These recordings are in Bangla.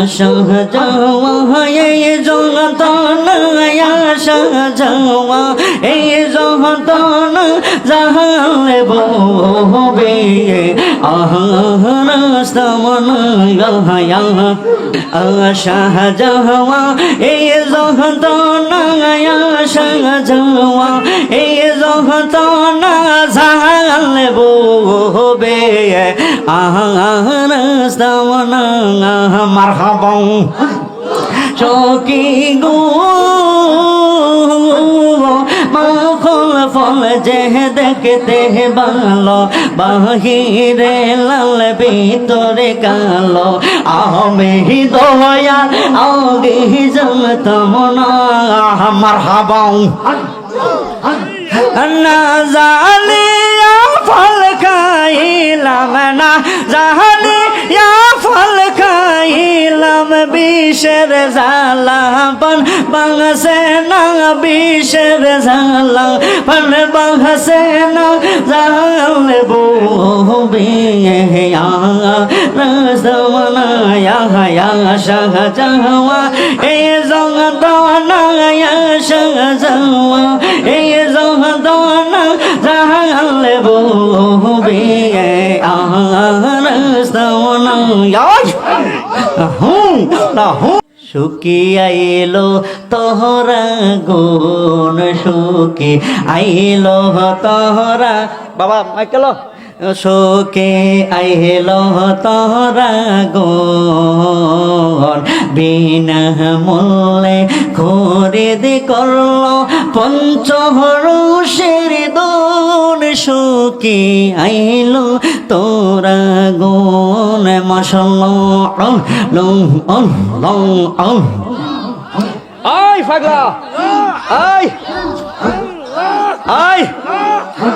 শাহজাওয়া এই যন্ত্রণা শাহজাওয়া এই যন্ত্রণা জাহালে ববে শাহজাওয়া এই যন্ত্রণা শাহজাওয়া এই যন্ত্রণা জাহালে ববে মারহাবা চকি গো মাখল ফল যে দেখতে ভালো বাহিরে লাল ভিতরে কালো আমি দয়া আগে জমতম না মারহাবা না জালিয়া ফল খাইলাম না জালিয়া ফল খাইলাম বিষের জ্বালা পন বাংসে না বিষের জ্বালা পন বাংসে না জাল ববে রসমনা শাহজাওয়া এই যন্ত্রণা শাহজাওয়া এই যন্ত্রণা জাল ববে সুখী আইলো তোহরা গুণ সুখী আইলো তোহরা বাবা মাইকেল শোকে আইলো তোহরা গুণ বিনা মূল্যে খরিদ করলো পঞ্চহরষের দোন সুখী আইলো তোরা গুণ মাশাআল্লাহ আই পাগলা আই আই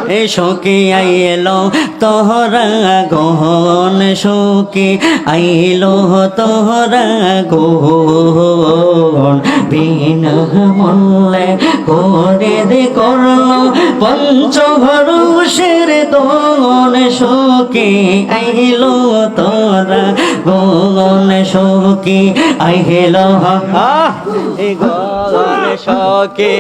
এ শোকে আইলো তোহরা গহন শোকে আইলো তোহরা গহন বিনা মূল্যে করে দে করলো পঞ্চহরষের দোন শোকে আইলো তোরা গহন শোকে আইলো এ গহন শোকে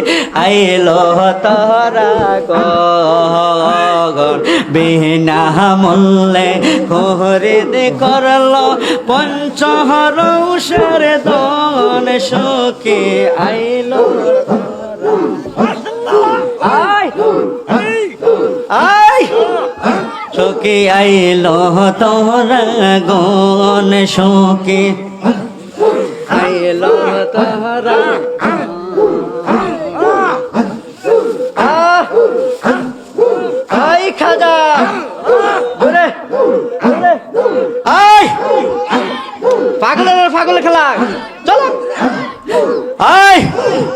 আইলো তোরা গগন বিনা মূল্যে খরিদ করলো পঞ্চহরষের দন শোকে আইলো শোকে আইলো তোরা গন শোকে আইলো তোরা আই খাজা দূরে আই পাগল খেলা চলো আই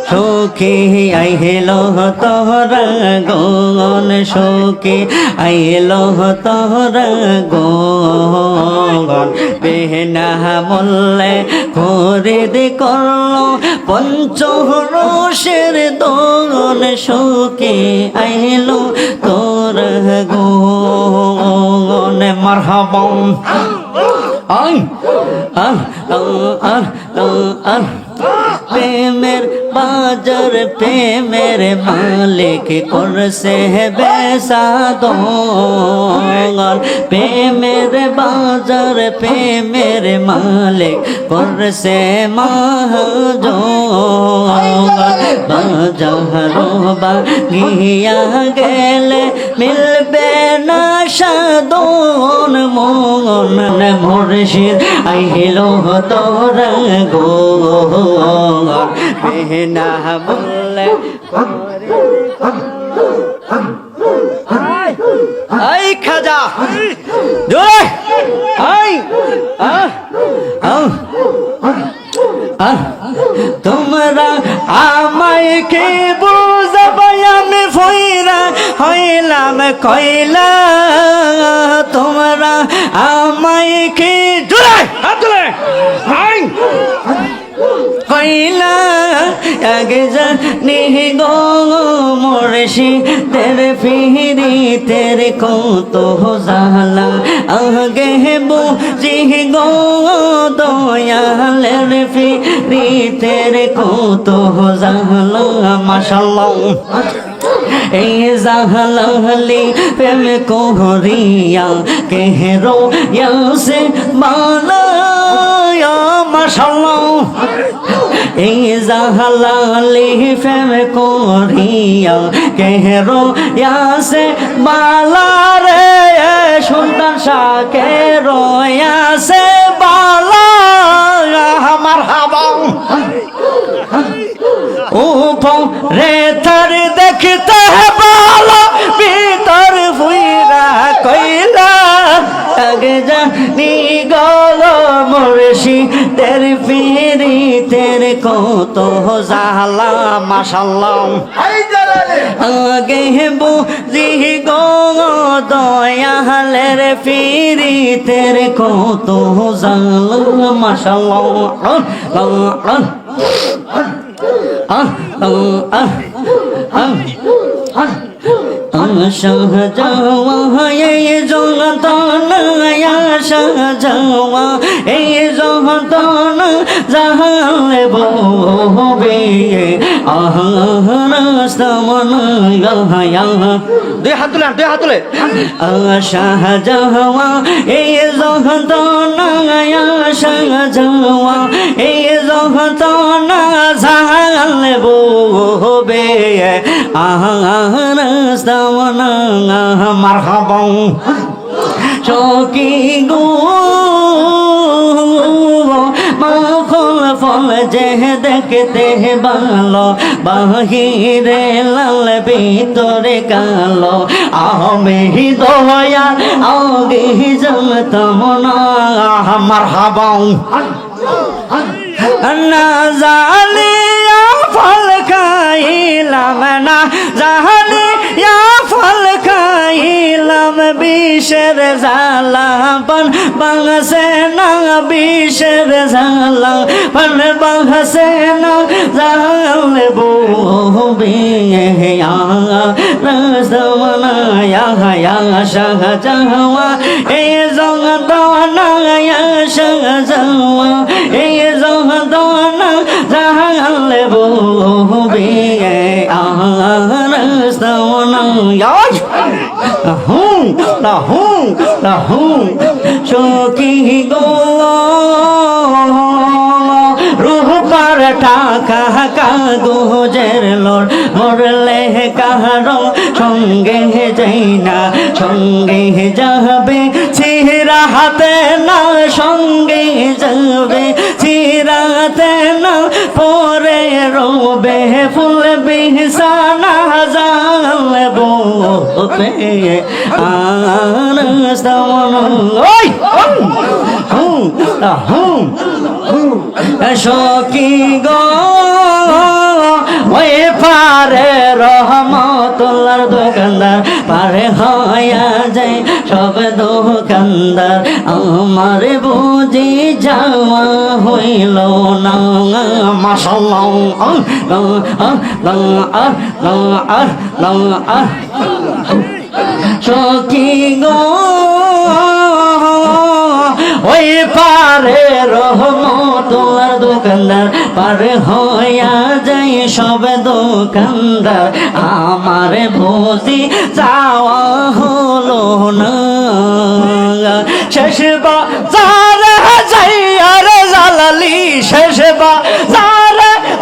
শোকে আইলো তোরা গন শোকে আইলো তোরা গন বিনা মূল্যে খরিদ করলো পঞ্চহরষের দোন শোকে আইলো তোরা গন মারহাবা আই প্রেমের বাজার প্রেমের মালিক করছে বেসাদন প্রেমের বাজার প্রেমের মালিক করছে মহাজবা গিয়া গেলে মিলবে না সাদন মন মুর্শিদ আইলো তোরা গো বিনা মূল্যে আই খাজা জোরে আই তোমরা আমায় কে বুঝাবে আমি ফইরা হইলাম কইলা তোমরা আমায় কে জোরে হাত তুলে আই কইলা এক জানি গো মুর্শিদের পীড়িতের কত জ্বালা আগে বুঝি গো দয়ালের পীড়িতের কত জ্বালা মাশাআল্লাহ এই জাহালি প্রেম কোহরিয়া কেহরো ইয়াসে বালায়া মাশাআল্লাহ এই জাহালি প্রেম কোহরিয়া কেহরো ইয়াসে বালা রে সুলতান শাহ কেহরো ইয়াসে বালা মারহাবা উপরে তার দেখতে ভালো ভিতর ফুইরা কইলা আগে জানি গল মুর্শিদের পীড়িতের কত জ্বালা মাশাআল্লাহ আগে বুঝি গো দয়ালের পীড়িতের কত জ্বালা মাশাআল্লাহ শাহজাওয়া এই জগতনা শাহজাওয়া এই জগতনা জাহালে ববে আহরাস্তমনা দুই হাত তুলে শাহজাওয়া এই জগতনা শাহজাওয়া এই জগতনা জাহালে ববে আহরাস্তমনা মারহাবা চকি গো মাখল ফল যে দেখতে ভালো বাহিরে লাল ভিতরে কালো আমি দয়া আগে জমতম না মারহাবা না জালিয়া ফল খাইলাম না জালিয়া ফল খাইলাম বিষের জ্বালা পন বাংসে না বিষের জ্বালা পন বাংসে না জাল ববে রসমনা শাহজাওয়া এই জগতনা শাহজাওয়া এই জগতনা জাল ববে রসমনা চকি গো রূপার টাকা কাগজের লোড় মরলে কাহারো সঙ্গে যাই না সঙ্গে যাবে ছিরা হাতে না সঙ্গে যাবে ছিরাতে না পরে রবে ফুল বিছানা জালবো সকি গো ওই পারে রহমতুল্লাহর দোকানদার পারে হইয়া যায় সব দোকানদার আমার বুঝি যাওয়া হইল না মাশাআল্লাহ সকি গো ওই পারে রহমতুল্লাহর দোকানদার পারে হইয়া যায় সব দোকানদার আমার বুঝি যাওয়া হলো না শেষ বাজার যাইয়া রে জালালি শেষ বাজার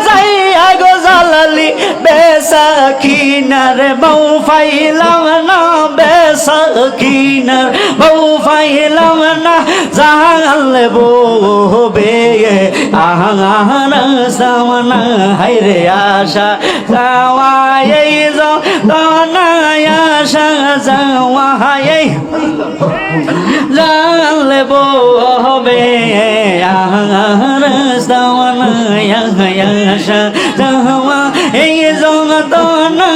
যাইয়া গো জালালি বেসাকিনার বউ ফাইলাম না বেসাকিনার বউ ফাইলাম না জাল ববে আহরাস্তমনা হায়রে আশা যাওয়া এই জগতনা শাহজাওয়া এই জাল ববে আহরাস্তমনা শাহজাওয়া এই জগতনা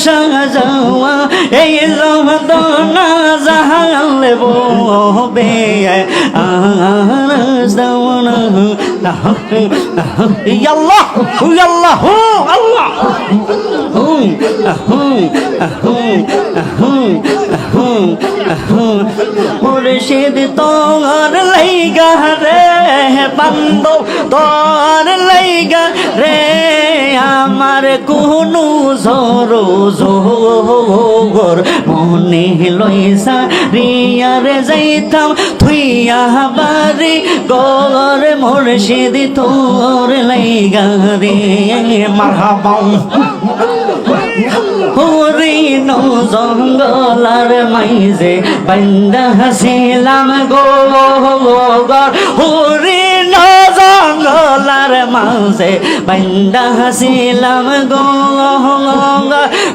শাহজাওয়া এই জগতনা জাল ববে আহরাস্তমনা না আল্লাহ আল্লাহ আল্লাহ মুর্শিদ তোর লাইগা রে বান্দো তোর লাইগা রে আমার কোনো জোরো জোর মনে লইসা রিয়ার যাইতাম থুইয়া বাড়ি গর মুর্শিদ তোর লাইগা রে মারহাবা হরিণ জঙ্গলার মাইজে বান্দা হাসিলাম গো হরিণ জঙ্গলার মাঝে বান্দা হাসিলাম গো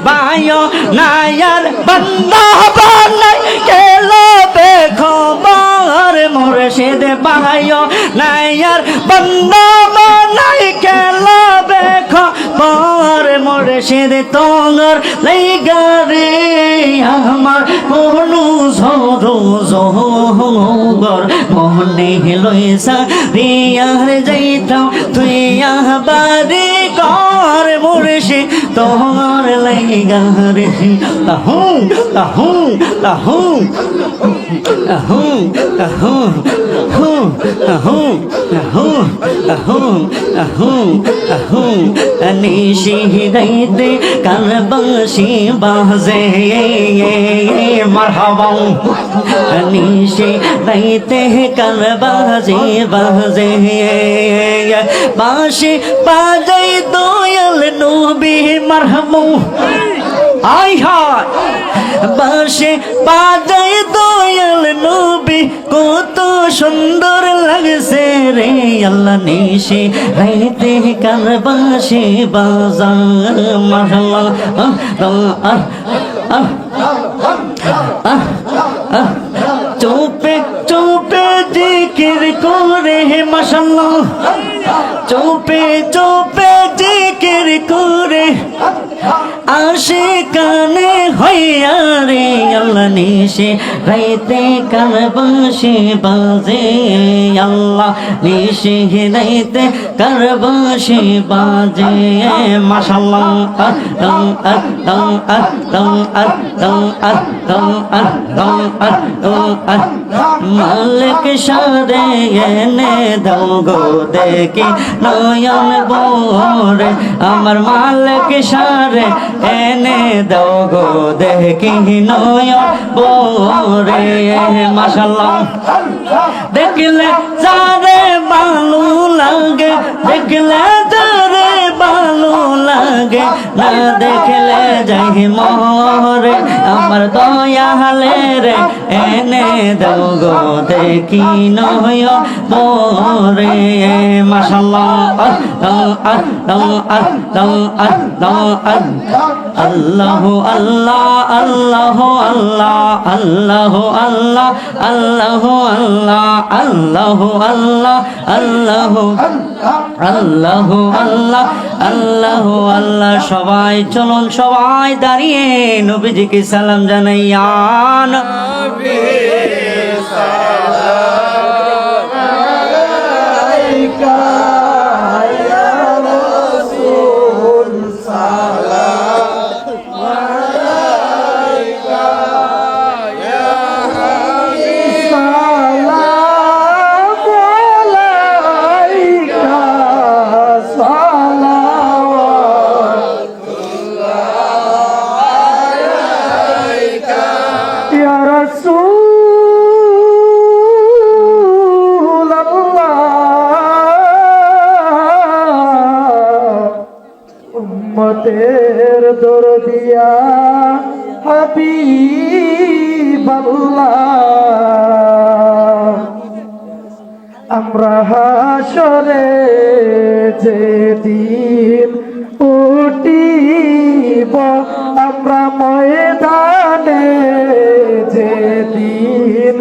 বায়ো নায়ার বান্দা বানাই কেলো বেখবর মুর্শিদ বায়ো নায়ার বান্দা বানাই কেলো বেখবর মুর্শিদ তোর লাইগা রে আমার কোনো ঝড়ো জহর মনে লইসা রিয়ার যাইতাম তুই বাড়ি কর মুর্শিদ তোর লাইগা রে তাহু তাহু তাহু তাহু তাহু তাহু তাহু তাহু তাহু তাহু নিশি রাইতে কারবাসি বাজে মারহাবা নিশি রাইতে কারবাসি বাজে বাঁশি বাজাই দয়াল নবী মারহামু আই হায় বাঁশি বাজাই দয়াল নবী কত সুন্দর লাগছে রে আল্লাহ নিশি রাইতে কারবাসি বাজা মারহাবা চুপে চুপে জিকির করে মাশাআল্লাহ চুপে চুপে জিকির করে আশিকানে হইয়া রে আল্লাহ নিশি রাইতে কারবাসি বাজে আল্লাহ নিশি রাইতে কারবাসি বাজে মাশাআল্লাহ মালিক সারে এনে দাও গো দেখি নয়ন ভরে আমার মালিক সারে এনে দাও গো দেখি নয়ন ভরে মাশাআল্লাহ দেখলে যারে ভালো লাগে দেখলে যারে ভালো লাগে না দেখলে যাই মরে আমার দয়ালে রে এনে দাও গো দেখি নয়ন ভরে মাশাআল্লাহ আল্লাহ আল্লাহ আল্লাহ আল্লাহ আল্লাহ আল্লাহ আল্লাহ আল্লাহ আল্লাহ আল্লাহ আল্লাহ আল্লাহ আল্লাহ সবাই চলুন সবাই দাঁড়িয়ে নবীজিকে সালাম জানাই ইয়া নবী সালাম আলাইকা ইয়া রাসূল সালাম আলাইকা ইয়া হাবিব সালাম আলাইকা উম্মতের দরদিয়া হাবিবাল্লাহ আমরা হাসরে যেদিন উঠিব আমরা ময়দানে যেদিন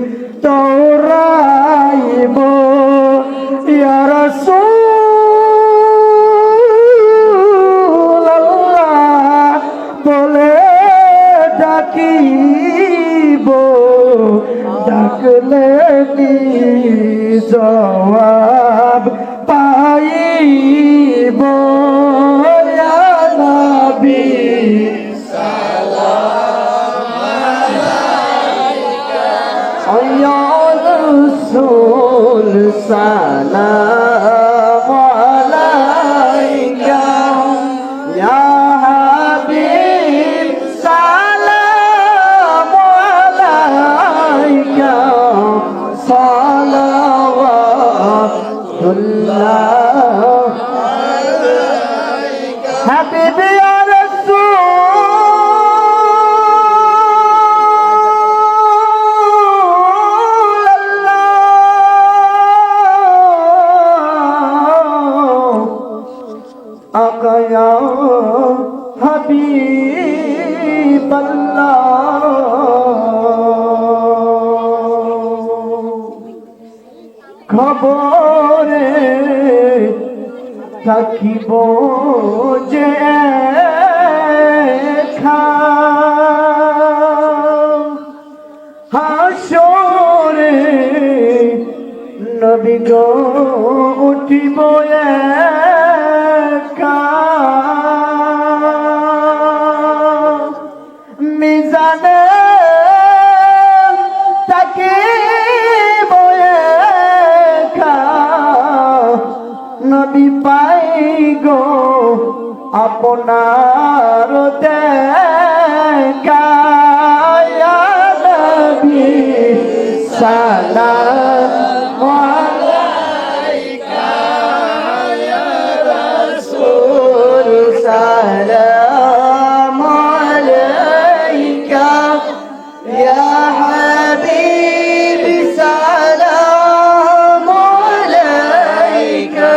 দৌড়াইব ইয়া রাসূলুল্লাহ বলে ডাকিব ডাকলে নিজ সাল্লাল্লাহু হাবিবি ইয়া রাসূলুল্লাহ আকা ইয়া হাবিবাল্লাহ খবরে থাকিব যে হাসরে নবী গো উঠিব একা মিজানে থাকিব একা নবী পাই গো আপনার দেখা ইয়া নবী সালাম আলাইকা ইয়া রাসূল সালাম আলাইকা ইয়া হাবিবি সালাম আলাইকা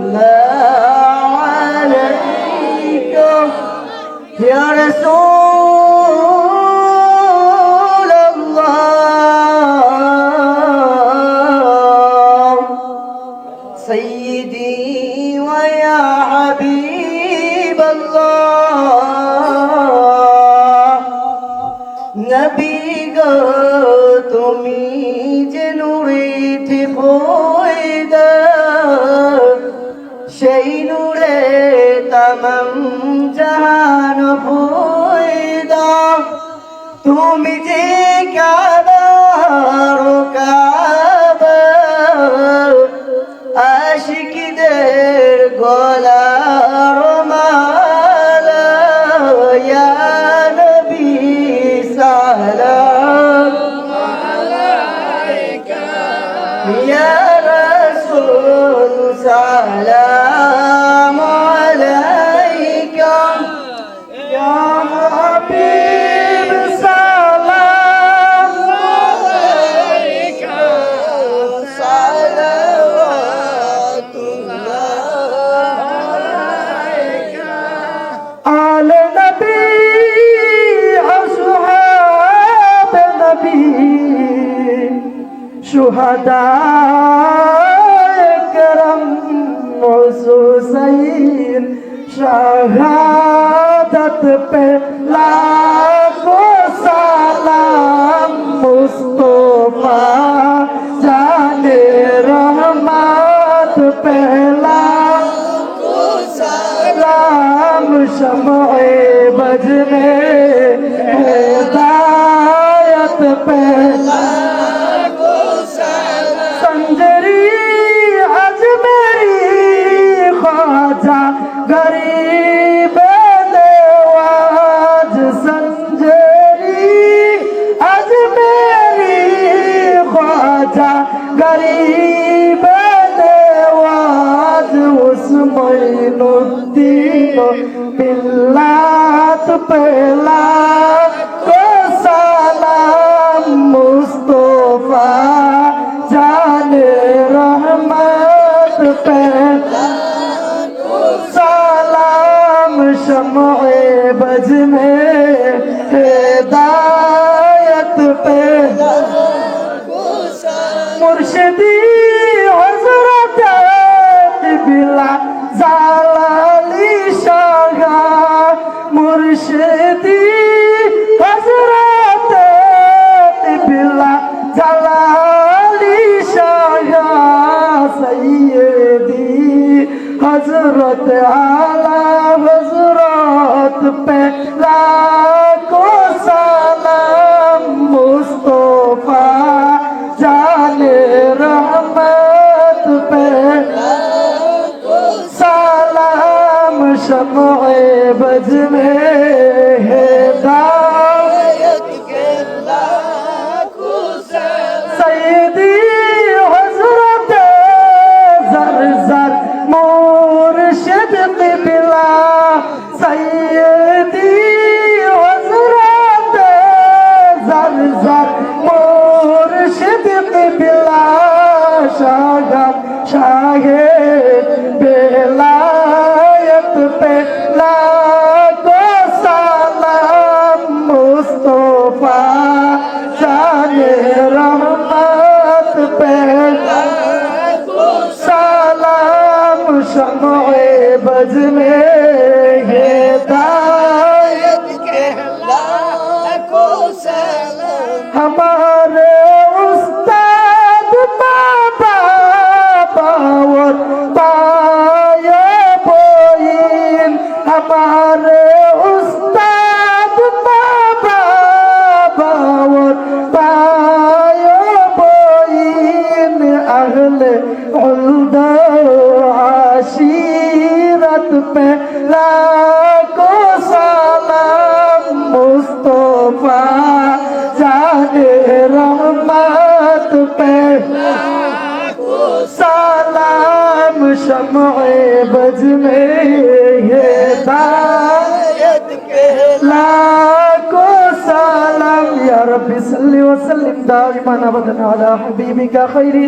সালাওয়াতুল্লাহ আলাইকা ইয়া রাসূলুল্লাহ সাইয়্যিদি ওয়া ইয়া হাবিবাল্লাহ নবী গো তুমি যে নূরে পয়দা সেই নূরে তামাম জাহান পয়দা তুমি যে কাবার কাবা আশিকদের গলার মালা ইয়া নবী সালাম আলাইকা ইয়া রাসূল সালাম আলাইকা ইয়া হাবিব সালাম আলাইকা সালাওয়াতুল্লাহ আলাইকা আলে নবী আসহাব নবী শুহাদা کرم حسین شہادت پہ لاکھوں سلام مصطفیٰ جان رحمت پہ لاکھوں سلام شمع بج میں ہدایت پہ संजरी अजमेरी ख्वाजा गरीब नवाज संजरी अजमेरी ख्वाजा गरीब नवाज उस मोइनुद्दीन बिल्लात पहला को सलाम मुस्तफा जाने रहमत पे सलाम शम्ए बज में हिदायत पे मुर्शिदी हजरत बिला जालाली शाह मुर्शिदी हजरत बिला जालाली सैयदी हजरत आला हजरत पे लाखों सलाम मुस्तफा जाने रहमत पे सलाम शम्ए बज में हिदायत के लाखों सलाम बिला शागम शाहे बेलायत पे लाखो सलाम मुस्तफा जाने रहमत पे सलाम शम्ए बज़ में हिदायत के लाखो सलाम हमारे उस्ताद बाबा और पाये बोइन हमारे उस्ताद बाबा और पाये बोइन अहले उल्दा आशीरत पे लाखो सलाम मुस्तफा जाने रहमत पे सलाम शम्ए बज़ में हिदायत के लाखो सलाम या रब्बी सल्ली व सल्लिम दाइमन अबदन अला हबीबिका खैरी